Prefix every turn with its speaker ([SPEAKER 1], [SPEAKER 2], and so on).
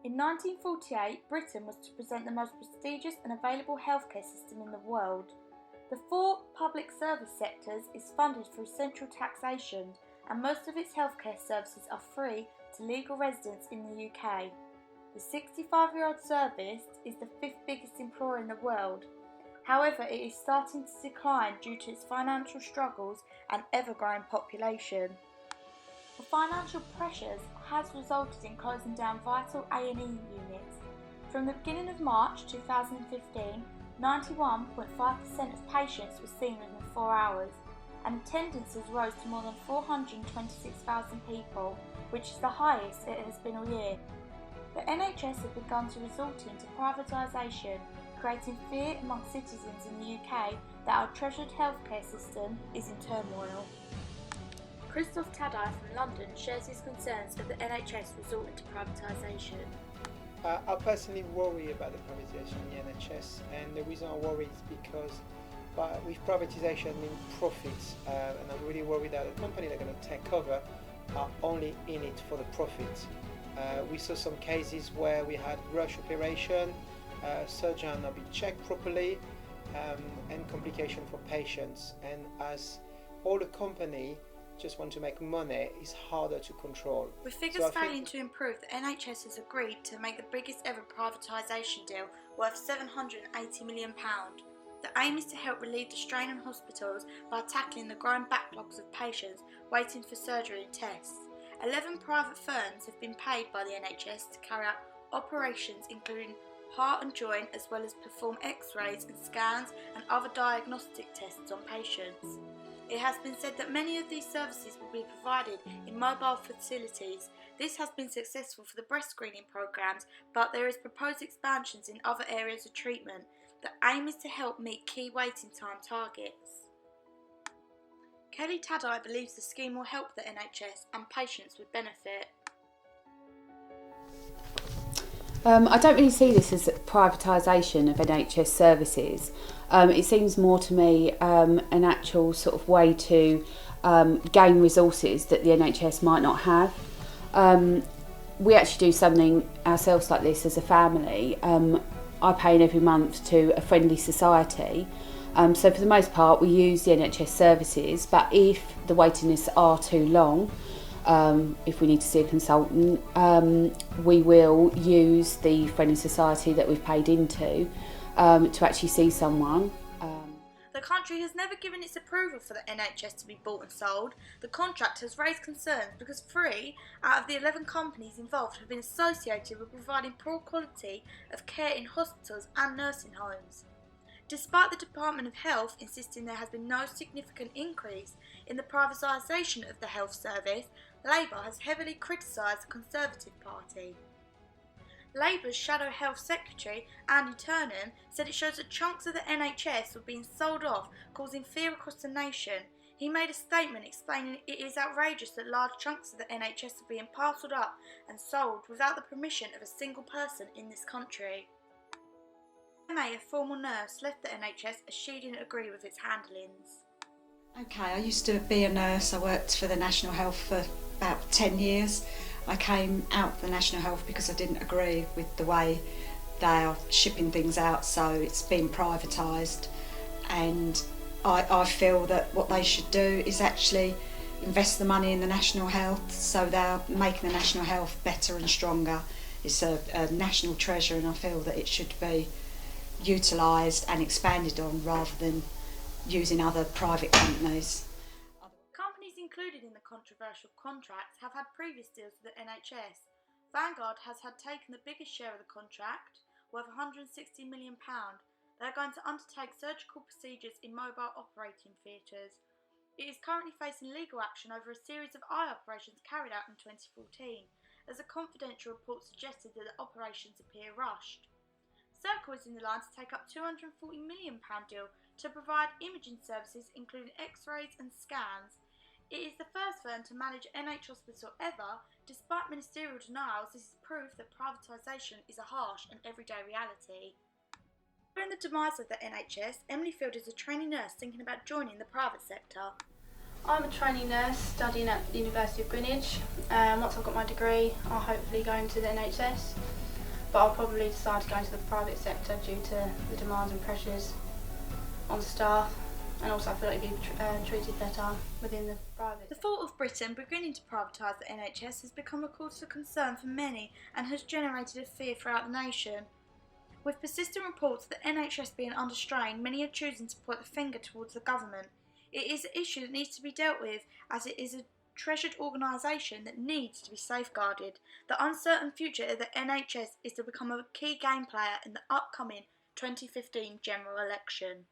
[SPEAKER 1] In 1948, Britain was to present the most prestigious and available healthcare system in the world. The four public service sectors is funded through central taxation, and most of its healthcare services are free to legal residents in the UK. The 65-year-old service is the fifth biggest employer in the world. However, it is starting to decline due to its financial struggles and ever-growing population. The financial pressures has resulted in closing down vital A&E units. From the beginning of March 2015, 91.5% of patients were seen within 4 hours, and attendances rose to more than 426,000 people, which is the highest it has been all year. The NHS have begun to resort into privatisation, creating fear among citizens in the UK that our treasured healthcare system is in turmoil. Christoph Tadai from London shares his concerns of the NHS resorting to privatisation.
[SPEAKER 2] I personally worry about the privatisation in the NHS, and the reason I worry is because with privatisation I mean profits, and I'm really worried that the companies that are going to take over are only in it for the profit. We saw some cases where we had rush operation, surgeon not be checked properly, and complication for patients, and as all the company just want to make money, it's harder to control.
[SPEAKER 1] With figures failing to improve, the NHS has agreed to make the biggest ever privatisation deal worth £780 million. The aim is to help relieve the strain on hospitals by tackling the growing backlogs of patients waiting for surgery and tests. 11 private firms have been paid by the NHS to carry out operations including heart and joint, as well as perform x-rays and scans and other diagnostic tests on patients. It has been said that many of these services will be provided in mobile facilities. This has been successful for the breast screening programs, but there is proposed expansions in other areas of treatment. The aim is to help meet key waiting time targets. Kelly Tadai believes the scheme will help the NHS and patients would benefit.
[SPEAKER 3] I don't really see this as privatisation of NHS services. It seems more to me an actual sort of way to gain resources that the NHS might not have. We actually do something ourselves like this as a family. I pay in every month to a friendly society. So for the most part we use the NHS services, but if the waiting lists are too long, if we need to see a consultant, we will use the friendly society that we've paid into to actually see someone.
[SPEAKER 1] The country has never given its approval for the NHS to be bought and sold. The contract has raised concerns because 3 out of the 11 companies involved have been associated with providing poor quality of care in hospitals and nursing homes. Despite the Department of Health insisting there has been no significant increase in the privatisation of the health service, Labour has heavily criticised the Conservative Party. Labour's Shadow Health Secretary, Andy Turnham, said it shows that chunks of the NHS were being sold off, causing fear across the nation. He made a statement explaining it is outrageous that large chunks of the NHS are being parcelled up and sold without the permission of a single person in this country. A former nurse, left the NHS as she didn't agree with its handlings.
[SPEAKER 4] Okay, I used to be a nurse. I worked for the National Health for about 10 years. I came out of the National Health because I didn't agree with the way they are shipping things out, so it's been privatised, and I feel that what they should do is actually invest the money in the National Health, so they're making the National Health better and stronger. It's a national treasure, and I feel that it should be utilised and expanded on rather than using other private companies.
[SPEAKER 1] Companies included in the controversial contracts have had previous deals with the NHS. Vanguard has taken the biggest share of the contract, worth £160 million. They are going to undertake surgical procedures in mobile operating theatres. It is currently facing legal action over a series of eye operations carried out in 2014, as a confidential report suggested that the operations appear rushed. Circle is in the line to take up £240 million deal to provide imaging services including x-rays and scans. It is the first firm to manage NH hospital ever. Despite ministerial denials, this is proof that privatisation is a harsh and everyday reality. During the demise of the NHS, Emily Field is a trainee nurse thinking about joining the private sector.
[SPEAKER 5] I'm a trainee nurse studying at the University of Greenwich. Once I've got my degree, I'll hopefully go into the NHS. but I'll probably decide to go into the private sector due to the demands and pressures on staff, and also I feel like you'd be treated better within the private.
[SPEAKER 1] The thought of Britain beginning to privatise the NHS has become a cause for concern for many and has generated a fear throughout the nation. With persistent reports of the NHS being under strain, many are choosing to point the finger towards the government. It is an issue that needs to be dealt with, as it is a treasured organisation that needs to be safeguarded. The uncertain future of the NHS is to become a key game player in the upcoming 2015 general election.